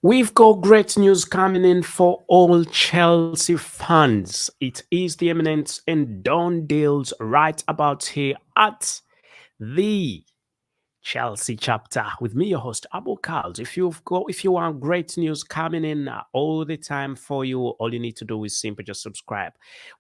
We've got great news coming in for all Chelsea fans. It is the Imminent and Dawn deals right about here at the Chelsea chapter with me, your host Abu KALS. If you want great news coming in all the time for you, all you need to do is simply just subscribe.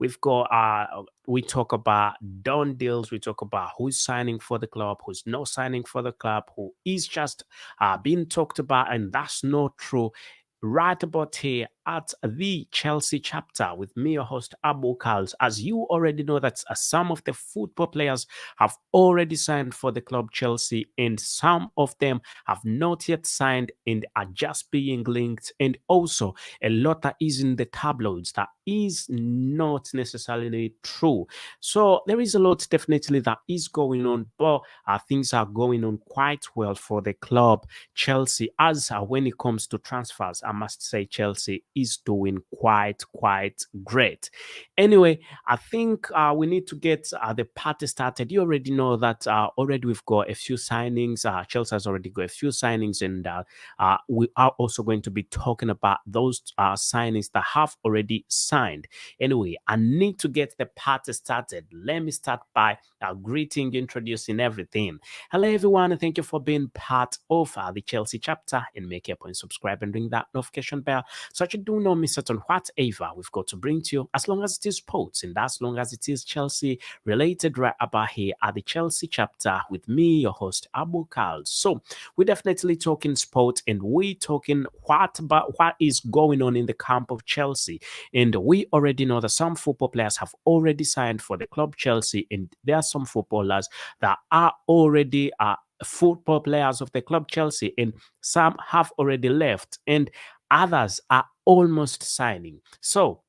We talk about done deals, we talk about who's signing for the club, who's not signing for the club, who is just being talked about, and that's not true. Right about here at the Chelsea chapter with me, your host Abu KALS. As you already know, that some of the football players have already signed for the club Chelsea, and some of them have not yet signed and are just being linked. And also, a lot that is in the tabloids that is not necessarily true. So, there is a lot definitely that is going on, but things are going on quite well for the club Chelsea. As when it comes to transfers, I must say Chelsea is doing quite great. Anyway, I think we need to get the party started. You already know that already we've got a few signings. Chelsea has already got a few signings, and we are also going to be talking about those signings that have already signed. Anyway, I need to get the party started. Let me start by greeting, introducing everything. Hello, everyone, and thank you for being part of the Chelsea chapter. And make a point, subscribe, and ring that notification bell so that you do not miss out on whatever we've got to bring to you, as long as it is sports and as long as it is Chelsea related, right about here at the Chelsea chapter with me, your host Abu KALS. So we're definitely talking sport, and we talking what is going on in the camp of Chelsea. And we already know that some football players have already signed for the club Chelsea, and there are some footballers that are already football players of the club Chelsea, and some have already left, and others are almost signing. So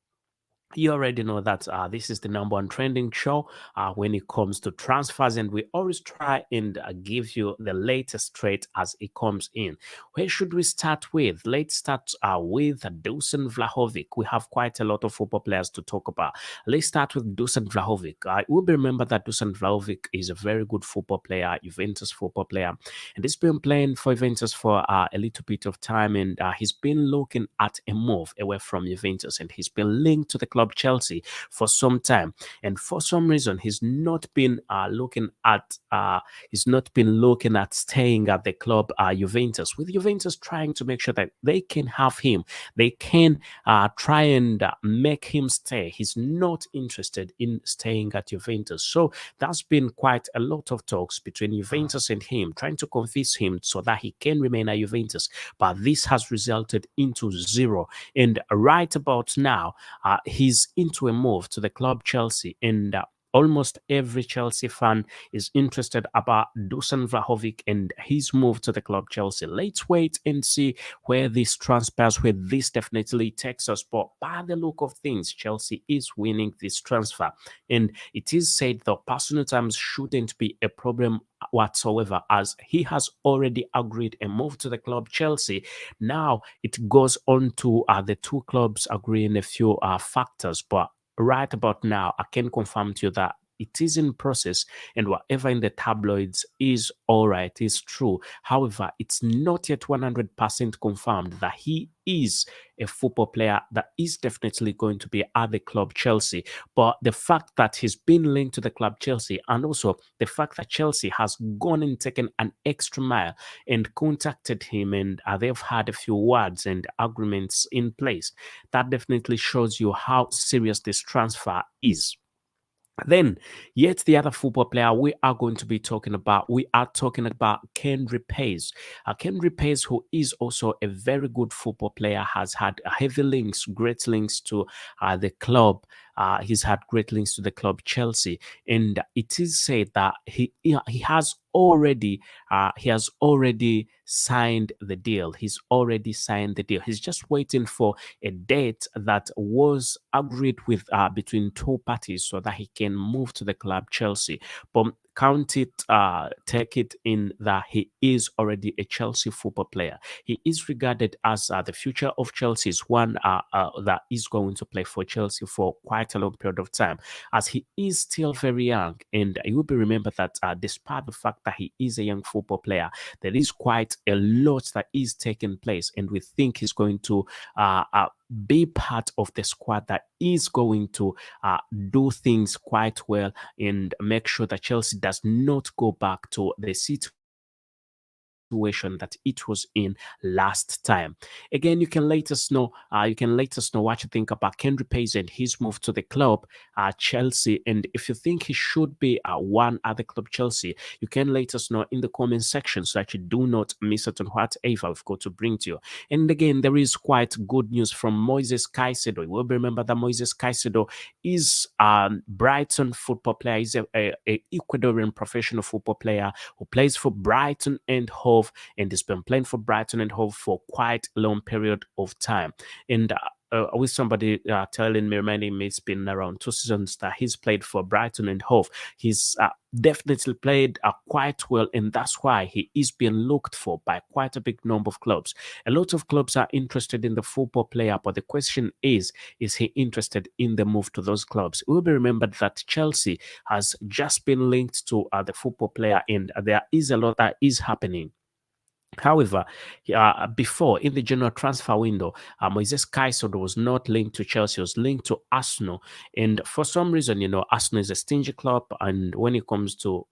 you already know that this is the number one trending show when it comes to transfers, and we always try and give you the latest trade as it comes in. Where should we start with? Let's start with Dusan Vlahovic. We have quite a lot of football players to talk about. Let's start with Dusan Vlahovic. I will remember that Dusan Vlahovic is a very good football player, Juventus football player, and he's been playing for Juventus for a little bit of time, and he's been looking at a move away from Juventus, and he's been linked to the club Chelsea for some time, and for some reason he's not been looking at staying at the club Juventus, with Juventus trying to make sure that they can have him, they can try and make him stay. He's not interested in staying at Juventus, so that's been quite a lot of talks between Juventus and him, trying to convince him so that he can remain at Juventus, but this has resulted into zero. And right about now, he's into a move to the club Chelsea, and almost every Chelsea fan is interested about Dusan Vlahovic and his move to the club Chelsea. Let's wait and see where this transpires, where this definitely takes us. But by the look of things, Chelsea is winning this transfer, and it is said that personal terms shouldn't be a problem whatsoever, as he has already agreed a move to the club Chelsea. Now it goes on to the two clubs agreeing a few factors, but right about now, I can confirm to you that it is in process, and whatever in the tabloids is all right, is true. However, it's not yet 100% confirmed that he is a football player that is definitely going to be at the club Chelsea. But the fact that he's been linked to the club Chelsea, and also the fact that Chelsea has gone and taken an extra mile and contacted him, and they've had a few words and agreements in place, that definitely shows you how serious this transfer is. Then, yet the other football player we are talking about Kendry Pace. Kendry Pace, who is also a very good football player, has had heavy links, great links to the club. He's had great links to the club Chelsea, and it is said that he has already signed the deal. He's already signed the deal. He's just waiting for a date that was agreed with between two parties so that he can move to the club Chelsea. But take it in that he is already a Chelsea football player. He is regarded as the future of Chelsea, is one that is going to play for Chelsea for quite a long period of time, as he is still very young. And you will be remembered that despite the fact that he is a young football player, there is quite a lot that is taking place, and we think he's going to be part of the squad that is going to do things quite well and make sure that Chelsea does not go back to the situation that it was in last time. Again, you can let us know what you think about Henry Pace and his move to the club, Chelsea. And if you think he should be one other club, Chelsea, you can let us know in the comment section so that you do not miss out on whatever we've got to bring to you. And again, there is quite good news from Moises Caicedo. You will remember that Moises Caicedo is Brighton football player. He's a Ecuadorian professional football player who plays for Brighton and Hove, and has been playing for Brighton and Hove for quite a long period of time. And with somebody telling me, reminding me, it's been around 2 seasons that he's played for Brighton and Hove. He's definitely played quite well, and that's why he is being looked for by quite a big number of clubs. A lot of clubs are interested in the football player, but the question is he interested in the move to those clubs? It will be remembered that Chelsea has just been linked to the football player, and there is a lot that is happening. However, before in the general transfer window, Moises Caicedo was not linked to Chelsea; was linked to Arsenal. And for some reason, Arsenal is a stingy club, and when it comes to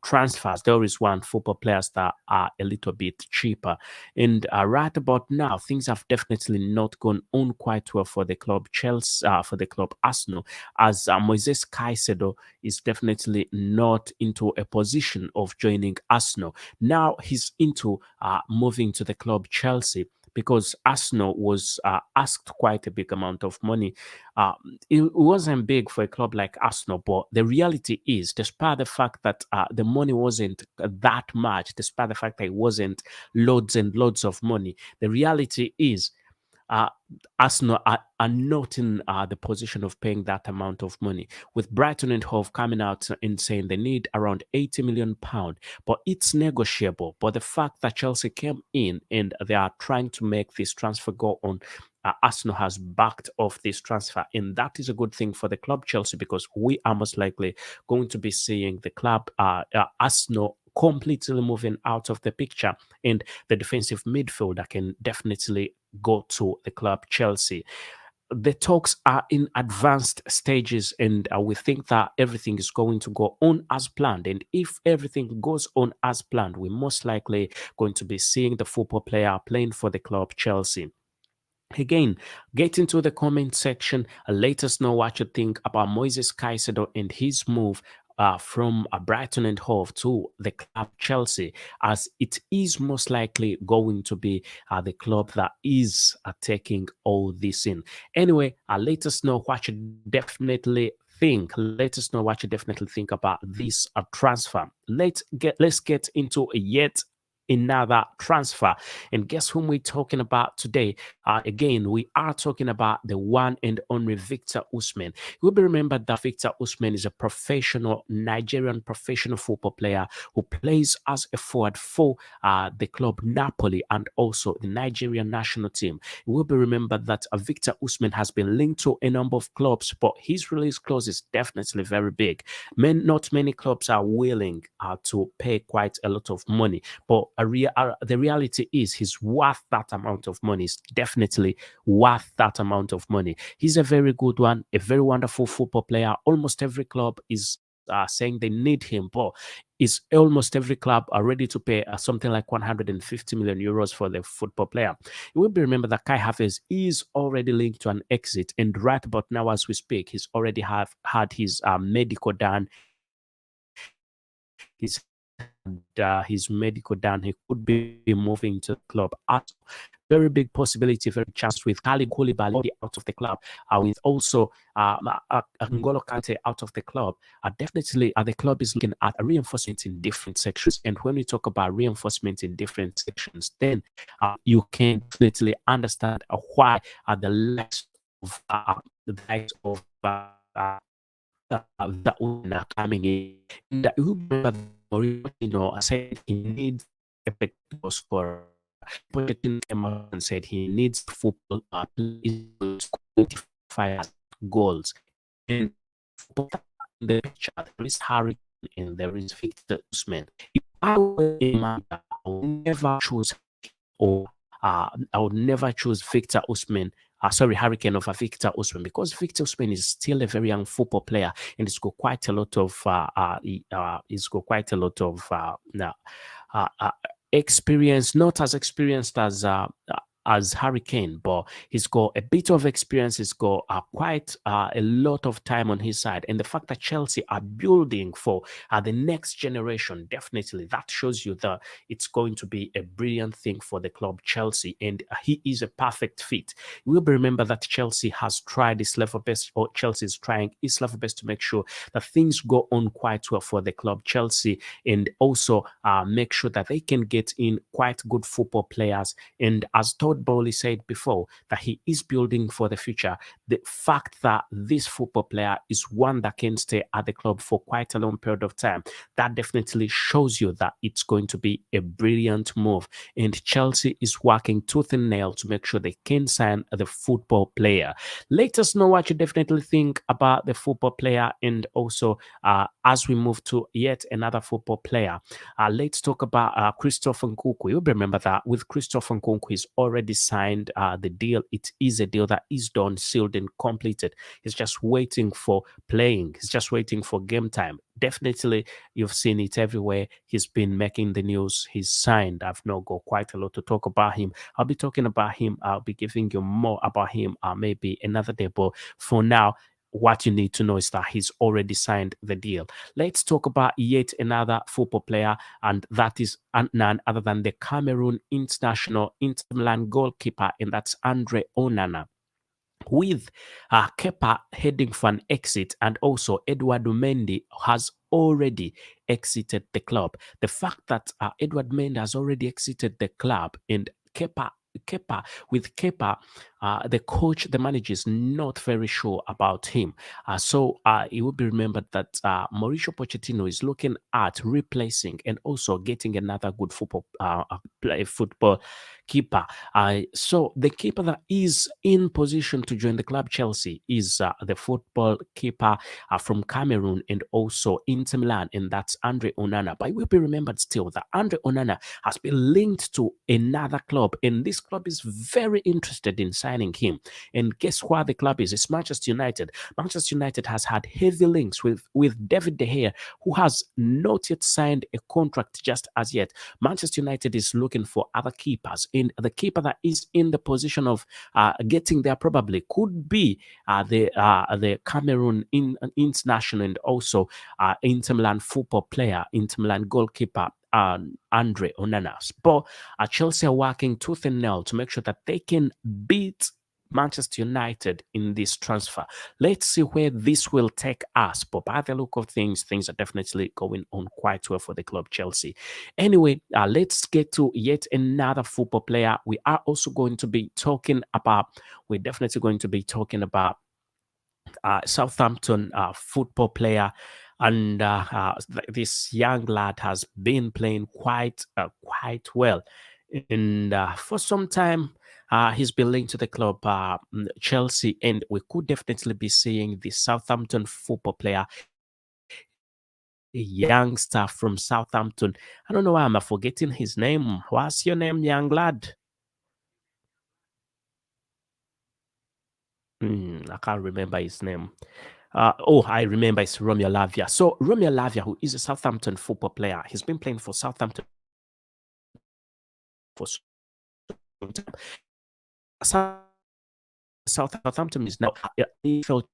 transfers, they always want football players that are a little bit cheaper. And right about now, things have definitely not gone on quite well for the club Chelsea, for the club Arsenal, as Moises Caicedo is definitely not into a position of joining Arsenal. Now he's into moving to the club Chelsea, because Arsenal was asked quite a big amount of money. Uh, it wasn't big for a club like Arsenal, but the reality is, despite the fact that the money wasn't that much, despite the fact that it wasn't loads and loads of money, the reality is uh, Arsenal are not in the position of paying that amount of money. With Brighton and Hove coming out and saying they need around £80 million, but it's negotiable. But the fact that Chelsea came in and they are trying to make this transfer go on, Arsenal has backed off this transfer, and that is a good thing for the club Chelsea, because we are most likely going to be seeing the club Arsenal completely moving out of the picture, and the defensive midfielder can definitely go to the club Chelsea. The talks are in advanced stages, and we think that everything is going to go on as planned. And if everything goes on as planned, we're most likely going to be seeing the football player playing for the club Chelsea. Again, get into the comment section and let us know what you think about Moises Caicedo and his move from Brighton and Hove to the club Chelsea, as it is most likely going to be the club that is taking all this in. Anyway, let us know what you definitely think. Let us know what you definitely think about this transfer. Let's get into yet another transfer. And guess whom we're talking about today? Again, we are talking about the one and only Victor Osimhen. It will be remembered that Victor Osimhen is a professional Nigerian professional football player who plays as a forward for the club Napoli and also the Nigerian national team. It will be remembered that Victor Osimhen has been linked to a number of clubs, but his release clause is definitely very big. Not many clubs are willing to pay quite a lot of money, but the reality is he's worth that amount of money. He's definitely worth that amount of money. He's a very good one, a very wonderful football player. Almost every club is saying they need him, but is almost every club are ready to pay something like 150 million euros for the football player. It will be remembered that Kai Havertz is already linked to an exit, and right about now as we speak, he's already had his medical done. He's had his medical done. He could be moving to the club Arsenal. Very big possibility, very big chance with Khalid Koulibaly already out of the club, with also N'Golo Kante out of the club. Definitely, the club is looking at a reinforcement in different sections. And when we talk about reinforcement in different sections, then you can definitely understand why the likes of that women are coming in. And you remember that Mourinho said he needs effective goal scorer. Pochettino came out and said he needs football players to quantify as goals. And football in the picture, there is Harry Kane and there is Victor Osimhen. If I were a manager, I would never choose or I would never choose Victor Osimhen. Sorry, Hurricane over Victor Osimhen, because Victor Osimhen is still a very young football player and he's got quite a lot of he's got quite a lot of experience, not as experienced as Hurricane, but he's got a bit of experience. He's got quite a lot of time on his side, and the fact that Chelsea are building for the next generation, definitely that shows you that it's going to be a brilliant thing for the club Chelsea, and he is a perfect fit. You will remember that Chelsea has tried its level best, or Chelsea is trying its level best to make sure that things go on quite well for the club Chelsea, and also make sure that they can get in quite good football players. And as Todd Bowley said before, that he is building for the future. The fact that this football player is one that can stay at the club for quite a long period of time, that definitely shows you that it's going to be a brilliant move. And Chelsea is working tooth and nail to make sure they can sign the football player. Let us know what you definitely think about the football player, and also as we move to yet another football player, let's talk about Christopher Nkunku. You remember that with Christopher Nkunku, he's already signed the deal. It is a deal that is done, sealed, and completed. He's just waiting for playing. He's just waiting for game time. Definitely, you've seen it everywhere. He's been making the news. He's signed. I've now got quite a lot to talk about him. I'll be talking about him. I'll be giving you more about him maybe another day. But for now, what you need to know is that he's already signed the deal. Let's talk about yet another football player, and that is none other than the Cameroon international Inter Milan goalkeeper, and that's Andre Onana. With Kepa heading for an exit, and also Edward Mendy has already exited the club. The fact that Edward Mendy has already exited the club, and Kepa, the coach, the manager is not very sure about him. So it will be remembered that Mauricio Pochettino is looking at replacing and also getting another good football keeper. So the keeper that is in position to join the club Chelsea is the football keeper from Cameroon and also Inter Milan, and that's Andre Onana. But it will be remembered still that Andre Onana has been linked to another club, and this club is very interested in signing him. And guess where the club is? It's Manchester United. Manchester United has had heavy links with David De Gea, who has not yet signed a contract just as yet. Manchester United is looking for other keepers, and the keeper that is in the position of getting there probably could be the Cameroon international and also Inter Milan football player, Inter Milan goalkeeper Andre Onana. But Chelsea are working tooth and nail to make sure that they can beat Manchester United in this transfer. Let's see where this will take us. But by the look of things, things are definitely going on quite well for the club Chelsea. Anyway, let's get to yet another football player. We are also going to be talking about, we're definitely going to be talking about Southampton football player, and this young lad has been playing quite well, and for some time he's been linked to the club Chelsea, and we could definitely be seeing the Southampton football player, a youngster from Southampton. I don't know why I'm forgetting his name. What's your name, young lad? I can't remember his name. I remember it's Romeo Lavia. So Romeo Lavia, who is a Southampton football player, he's been playing for Southampton for some time. Southampton is now felt,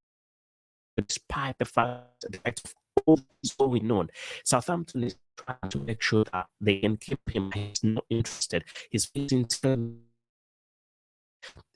despite the fact that all is going on, Southampton is trying to make sure that they can keep him. He's not interested. He's facing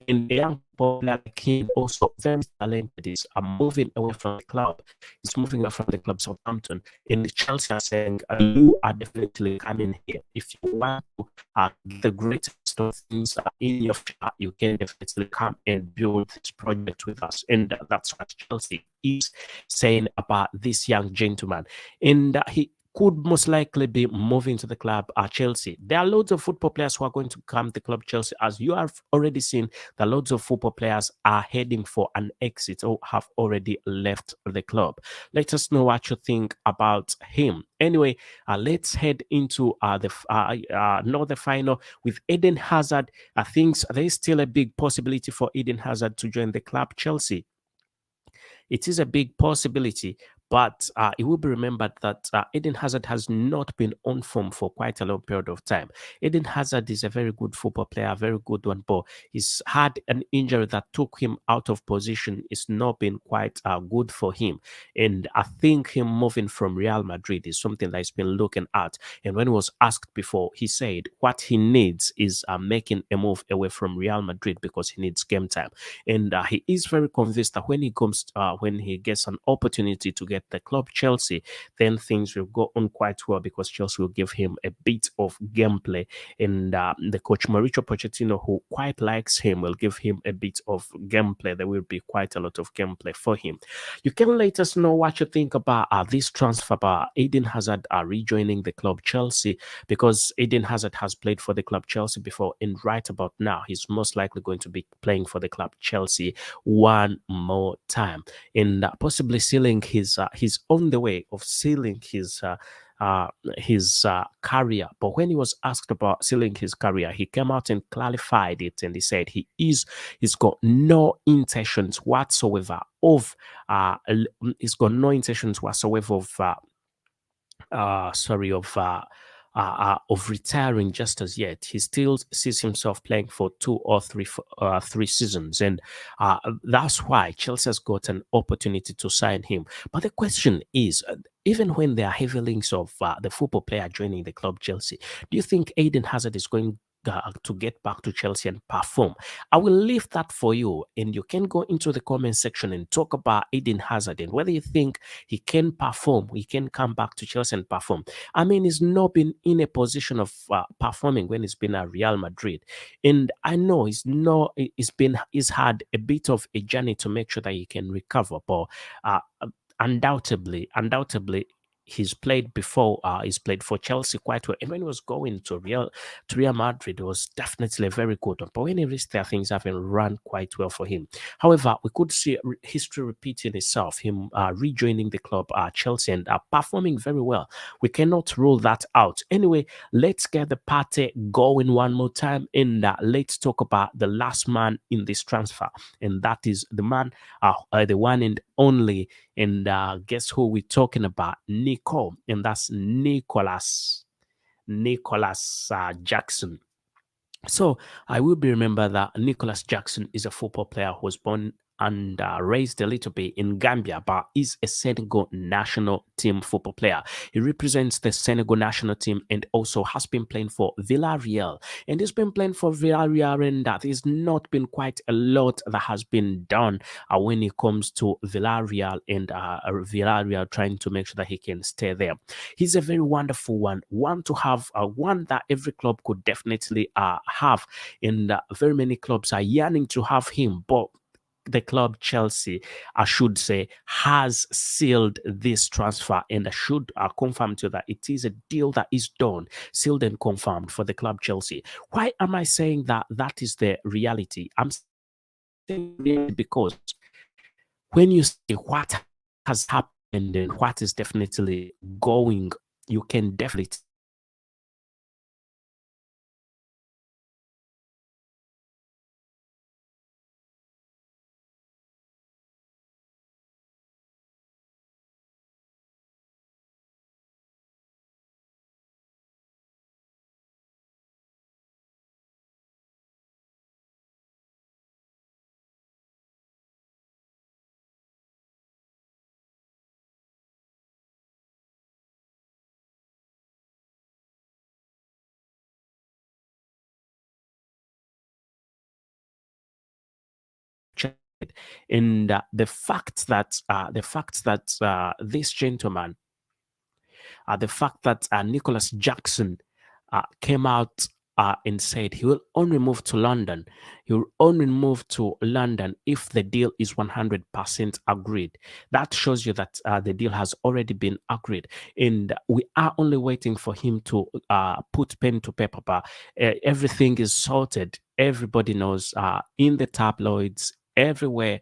in the young popular kid, also very talented, is moving away from the club. He's moving away from the club Southampton. And Chelsea are saying, you are definitely coming here if you want to get the greatest rest of things in your future, you can definitely come and build this project with us. And that's what Chelsea is saying about this young gentleman. And he could most likely be moving to the club at Chelsea. There are loads of football players who are going to come to club Chelsea. As you have already seen, that loads of football players are heading for an exit or have already left the club. Let us know what you think about him. Anyway, let's head into another final with Eden Hazard. I think there is still a big possibility for Eden Hazard to join the club Chelsea. It is a big possibility, but it will be remembered that Eden Hazard has not been on form for quite a long period of time. Eden Hazard is a very good football player, a very good one, but he's had an injury that took him out of position. It's not been quite good for him. And I think him moving from Real Madrid is something that he's been looking at. And when he was asked before, he said what he needs is making a move away from Real Madrid because he needs game time. And he is very convinced that when he gets an opportunity to get the club Chelsea, then things will go on quite well because Chelsea will give him a bit of gameplay. And the coach Mauricio Pochettino, who quite likes him, will give him a bit of gameplay. There will be quite a lot of gameplay for him. You can let us know what you think about this transfer by Eden Hazard rejoining the club Chelsea, because Eden Hazard has played for the club Chelsea before, and right about now he's most likely going to be playing for the club Chelsea one more time, and possibly sealing he's on the way of sealing his career. But when he was asked about sealing his career, he came out and clarified it, and he said he's got no intentions whatsoever of he's got no intentions whatsoever of retiring just as yet. He still sees himself playing for two or three seasons, and that's why Chelsea has got an opportunity to sign him. But the question is, even when there are heavy links of the football player joining the club Chelsea, do you think Eden Hazard is going to get back to Chelsea and perform? I will leave that for you, and you can go into the comment section and talk about Eden Hazard and whether you think he can perform, he can come back to Chelsea and perform. I mean, he's not been in a position of performing when he's been at Real Madrid, and I know he's had a bit of a journey to make sure that he can recover, but undoubtedly he's played before. He's played for Chelsea quite well, and when he was going to Real Madrid, it was definitely a very good one. But when he reached there, things haven't run quite well for him. However, we could see history repeating itself. Him rejoining the club, Chelsea, and performing very well. We cannot rule that out. Anyway, let's get the party going one more time, and let's talk about the last man in this transfer, and that is the man, the one and only. And guess who we're talking about? Nico, and that's Nicholas Jackson. So I will be remember that Nicholas Jackson is a football player who was born and raised a little bit in Gambia, but is a Senegal national team football player. He represents the Senegal national team and also has been playing for Villarreal. And he's been playing for Villarreal, and that has not been quite a lot that has been done when it comes to Villarreal, and Villarreal trying to make sure that he can stay there. He's a very wonderful one to have, one that every club could definitely have, and very many clubs are yearning to have him, but the club Chelsea, I should say, has sealed this transfer, and I should confirm to you that it is a deal that is done, sealed and confirmed for the club Chelsea. Why am I saying that that is the reality? I'm saying reality because when you see what has happened and what is definitely going, you can definitely check it. And the fact that this gentleman, the fact that Nicholas Jackson came out and said he will only move to London. He will only move to London if the deal is 100% agreed. That shows you that the deal has already been agreed. And we are only waiting for him to put pen to paper. But everything is sorted. Everybody knows in the tabloids, everywhere,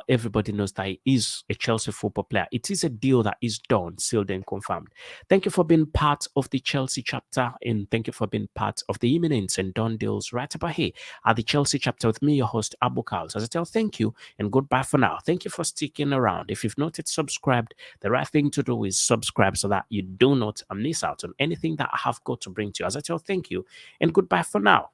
everybody knows that he is a Chelsea football player. It is a deal that is done, sealed, and confirmed. Thank you for being part of the Chelsea chapter, and thank you for being part of the Imminent and Done deals right about here at the Chelsea chapter with me, your host, Abu KALS. As I tell, thank you and goodbye for now. Thank you for sticking around. If you've not yet subscribed, the right thing to do is subscribe so that you do not miss out on anything that I have got to bring to you. As I tell, thank you and goodbye for now.